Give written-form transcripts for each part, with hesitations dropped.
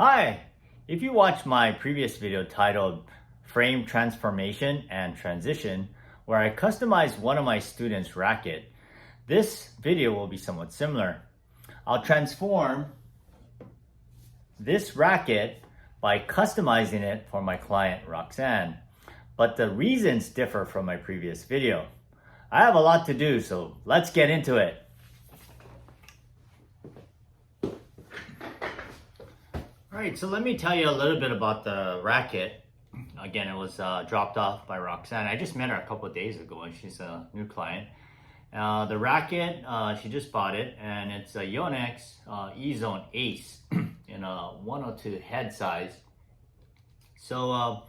Hi! If you watched my previous video titled Frame Transformation and Transition, where I customized one of my students' racket, this video will be somewhat similar. I'll transform this racket by customizing it for my client Roxanne, but the reasons differ from my previous video. I have a lot to do, so let's get into it. Alright, so let me tell you a little bit about the racket. Again, it was dropped off by Roxanne. I just met her a couple of days ago and she's a new client. The racket, she just bought it, and it's a Yonex E-Zone Ace in a 102 head size. So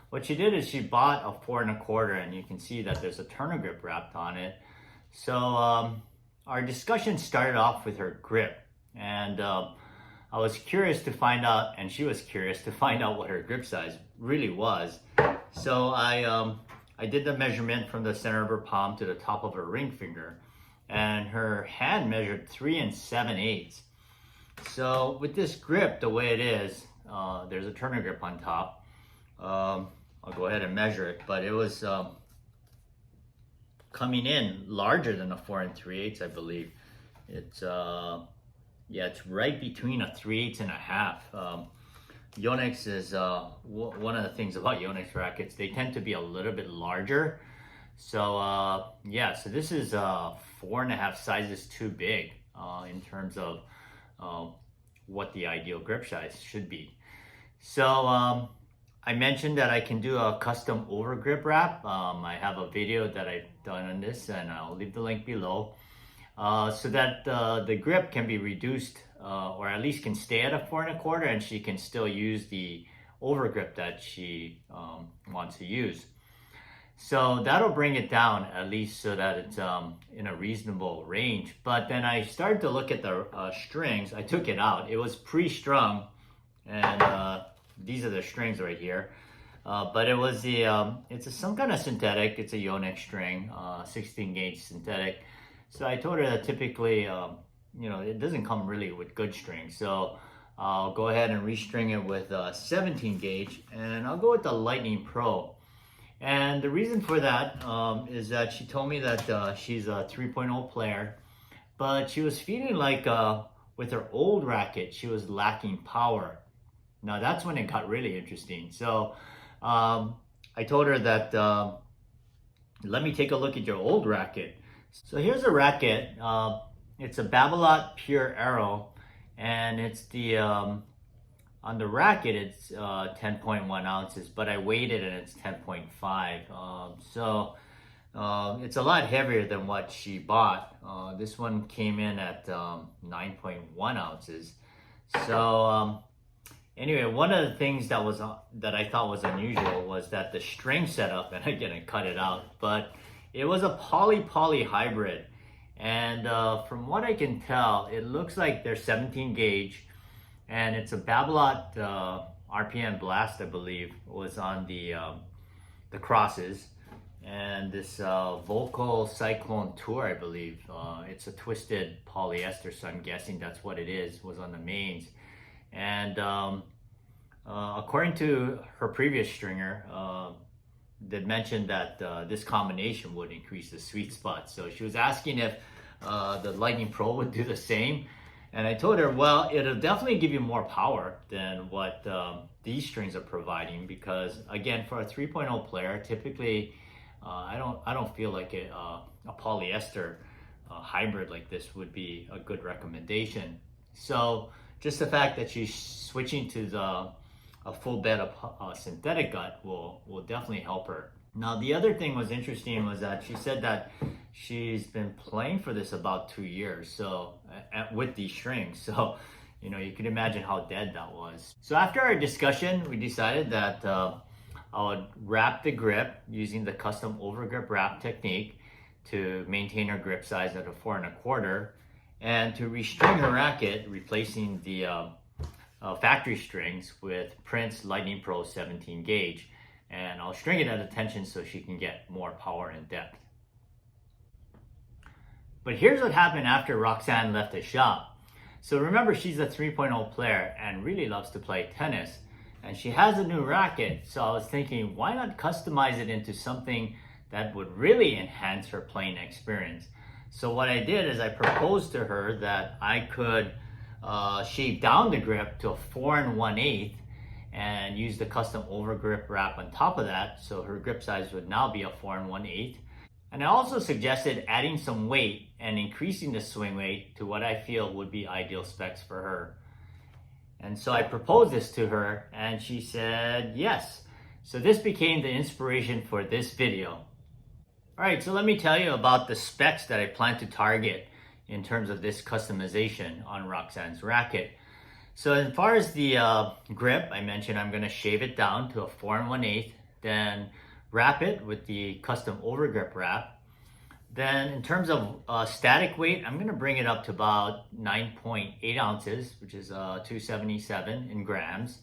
what she did is she bought a 4 1/4, and you can see that there's a turner grip wrapped on it. So our discussion started off with her grip, and I was curious to find out, and she was curious to find out what her grip size really was. So I did the measurement from the center of her palm to the top of her ring finger, and her hand measured 3 7/8. So with this grip, the way it is, there's a turner grip on top. I'll go ahead and measure it, but it was coming in larger than a 4 3/8, I believe. It's yeah, it's right between a 3/8 and a half. Yonex is one of the things about Yonex rackets. They tend to be a little bit larger. So yeah, so this is 4 1/2 sizes too big in terms of what the ideal grip size should be. So I mentioned that I can do a custom over grip wrap. I have a video that I've done on this, and I'll leave the link below. So that the grip can be reduced, or at least can stay at a 4 1/4, and she can still use the over grip that she wants to use. So that'll bring it down, at least so that it's in a reasonable range. But then I started to look at the strings. I took it out. It was pre-strung, and these are the strings right here. But it was some kind of synthetic. It's a Yonex string, 16 gauge synthetic. So I told her that typically, it doesn't come really with good strings. So I'll go ahead and restring it with 17 gauge, and I'll go with the Lightning Pro. And the reason for that is that she told me that she's a 3.0 player, but she was feeling like with her old racket, she was lacking power. Now that's when it got really interesting. So I told her that, let me take a look at your old racket. So here's a racket. It's a Babolat Pure Aero, and it's the on the racket it's 10.1 ounces, but I weighed it and it's 10.5. So it's a lot heavier than what she bought. This one came in at 9.1 ounces. So anyway, one of the things that I thought was unusual was that the string setup, and again I cut it out, but it was a poly hybrid, and from what I can tell, it looks like they're 17 gauge, and it's a Babolat RPM Blast, I believe, was on the crosses, and this Volco Cyclone Tour, I believe, it's a twisted polyester, so I'm guessing that's what it is, was on the mains. And according to her previous stringer, that mentioned that this combination would increase the sweet spot. So she was asking if the Lightning Pro would do the same. And I told her, well, it'll definitely give you more power than what these strings are providing, because again, for a 3.0 player, typically I don't feel like a polyester hybrid like this would be a good recommendation. So just the fact that she's switching to a full bed of synthetic gut will definitely help her. Now, the other thing was interesting was that she said that she's been playing for this about 2 years, so with these strings. So, you can imagine how dead that was. So after our discussion, we decided that I would wrap the grip using the custom over grip wrap technique to maintain her grip size at a 4 1/4, and to restring her racket, replacing the factory strings with Prince Lightning Pro 17 gauge, and I'll string it at a tension so she can get more power and depth. But here's what happened after Roxanne left the shop. So remember, she's a 3.0 player and really loves to play tennis. And she has a new racket. So I was thinking, why not customize it into something that would really enhance her playing experience? So what I did is I proposed to her that I could shave down the grip to a 4 1/8 and use the custom overgrip wrap on top of that. So her grip size would now be a 4 1/8. And I also suggested adding some weight and increasing the swing weight to what I feel would be ideal specs for her. And so I proposed this to her and she said yes. So this became the inspiration for this video. All right, so let me tell you about the specs that I plan to target in terms of this customization on Roxanne's racket. So as far as the grip, I mentioned I'm gonna shave it down to a 4 1/8, then wrap it with the custom overgrip wrap. Then in terms of static weight, I'm gonna bring it up to about 9.8 ounces, which is 277 in grams.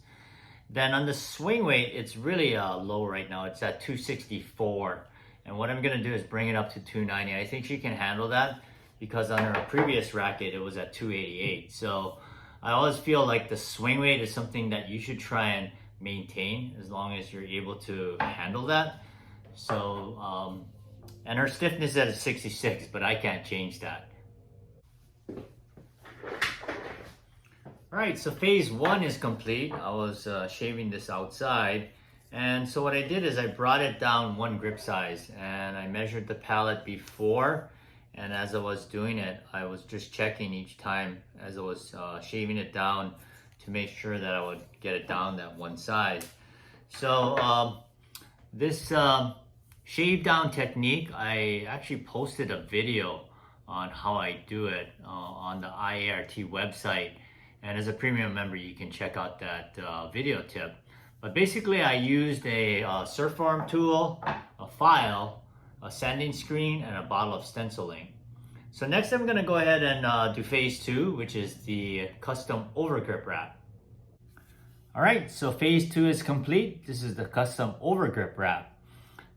Then on the swing weight, it's really low right now. It's at 264. And what I'm gonna do is bring it up to 290. I think she can handle that because on her previous racket, it was at 288. So I always feel like the swing weight is something that you should try and maintain as long as you're able to handle that. So, and her stiffness is at 66, but I can't change that. All right, so phase 1 is complete. I was shaving this outside. And so what I did is I brought it down 1 grip size and I measured the pallet before, and as I was doing it, I was just checking each time as I was shaving it down to make sure that I would get it down that 1 size. So this shave down technique, I actually posted a video on how I do it on the IART website. And as a premium member, you can check out that video tip. But basically, I used a surf arm tool, a file, a sanding screen, and a bottle of stenciling. So next I'm gonna go ahead and do phase 2, which is the custom overgrip wrap. All right, so phase 2 is complete. This is the custom overgrip wrap.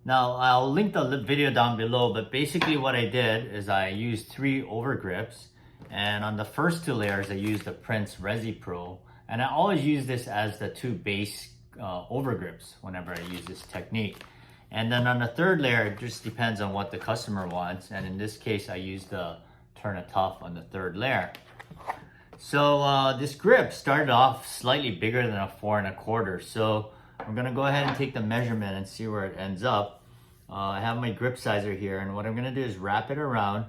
Now I'll link the video down below, but basically what I did is I used 3 overgrips, and on the first 2 layers I used the Prince Resi Pro, and I always use this as the 2 base overgrips whenever I use this technique. And then on the 3rd layer, it just depends on what the customer wants. And in this case, I used the Turn It Tough on the 3rd layer. So this grip started off slightly bigger than a 4 1/4. So I'm gonna go ahead and take the measurement and see where it ends up. I have my grip sizer here, and what I'm gonna do is wrap it around.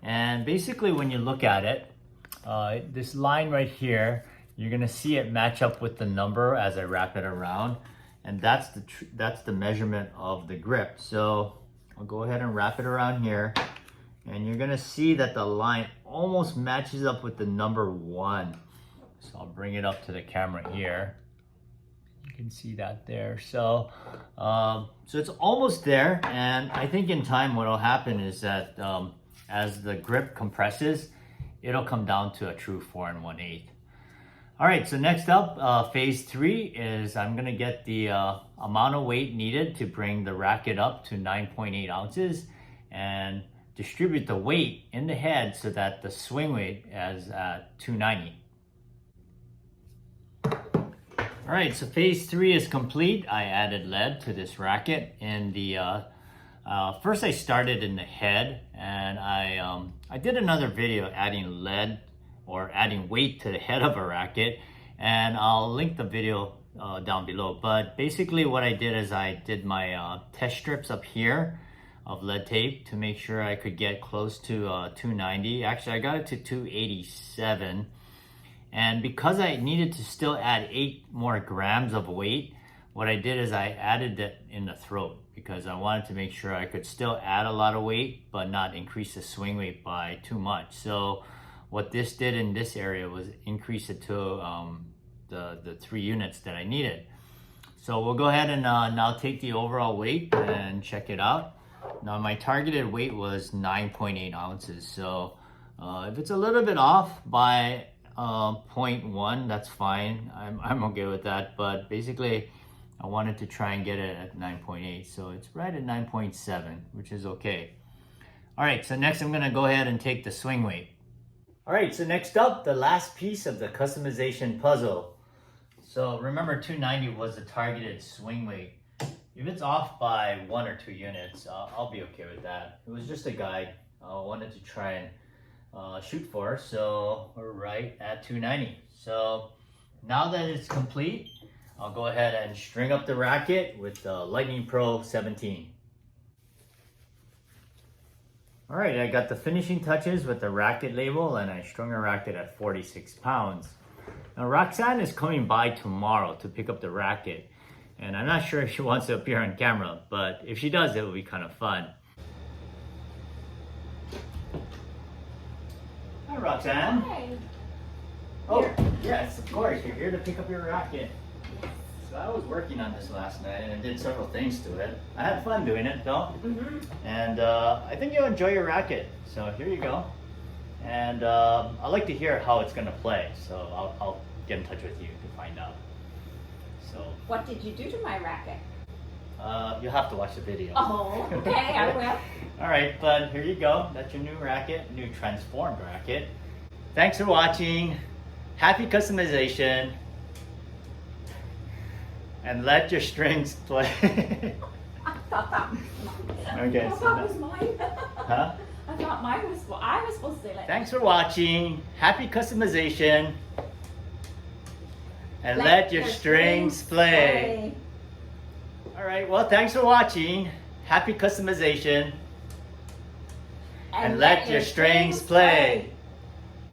And basically when you look at it, this line right here, you're gonna see it match up with the number as I wrap it around, and that's the measurement of the grip. So I'll go ahead and wrap it around here, and you're gonna see that the line almost matches up with the number 1. So I'll bring it up to the camera here. You can see that there. So it's almost there, and I think in time what'll happen is that as the grip compresses, it'll come down to a true 4 1/8. All right, so next up, phase 3 is I'm gonna get the amount of weight needed to bring the racket up to 9.8 ounces and distribute the weight in the head so that the swing weight is at 290. All right, so phase 3 is complete. I added lead to this racket. In the first I started in the head, and I did another video adding lead or adding weight to the head of a racket, and I'll link the video down below. But basically what I did is I did my test strips up here of lead tape to make sure I could get close to 290. Actually, I got it to 287. And because I needed to still add 8 more grams of weight, what I did is I added it in the throat because I wanted to make sure I could still add a lot of weight but not increase the swing weight by too much. So what this did in this area was increase it to the 3 units that I needed. So we'll go ahead and now take the overall weight and check it out. Now my targeted weight was 9.8 ounces. So if it's a little bit off by 0.1, that's fine. I'm okay with that. But basically I wanted to try and get it at 9.8. So it's right at 9.7, which is okay. All right, so next I'm gonna go ahead and take the swing weight. All right, so next up, the last piece of the customization puzzle. So remember 290 was the targeted swing weight. If it's off by 1 or 2 units, I'll be okay with that. It was just a guide I wanted to try and shoot for, so we're right at 290. So now that it's complete, I'll go ahead and string up the racket with the Lightning Pro 17. All right, I got the finishing touches with the Racquet label, and I strung a racket at 46 pounds. Now Roxanne is coming by tomorrow to pick up the racket, and I'm not sure if she wants to appear on camera, but if she does, it will be kind of fun. Hi Roxanne. Hi. Oh, yes, of course, you're here to pick up your racket. So I was working on this last night and I did several things to it. I had fun doing it though. And I think you'll enjoy your racket. So here you go. And I'd like to hear how it's going to play. So I'll get in touch with you to find out. So What did you do to my racket? you'll have to watch the video. Oh, okay, I will. All right, but here you go. That's your new racket, new transformed racket. Thanks for watching. Happy customization. And let your strings play. I thought that was mine. Okay, I so thought that- it was mine. Huh? I thought mine was, I was supposed to say like, Thanks for watching. Happy customization. And let your strings play. All right, well, thanks for watching. Happy customization. And let your strings play.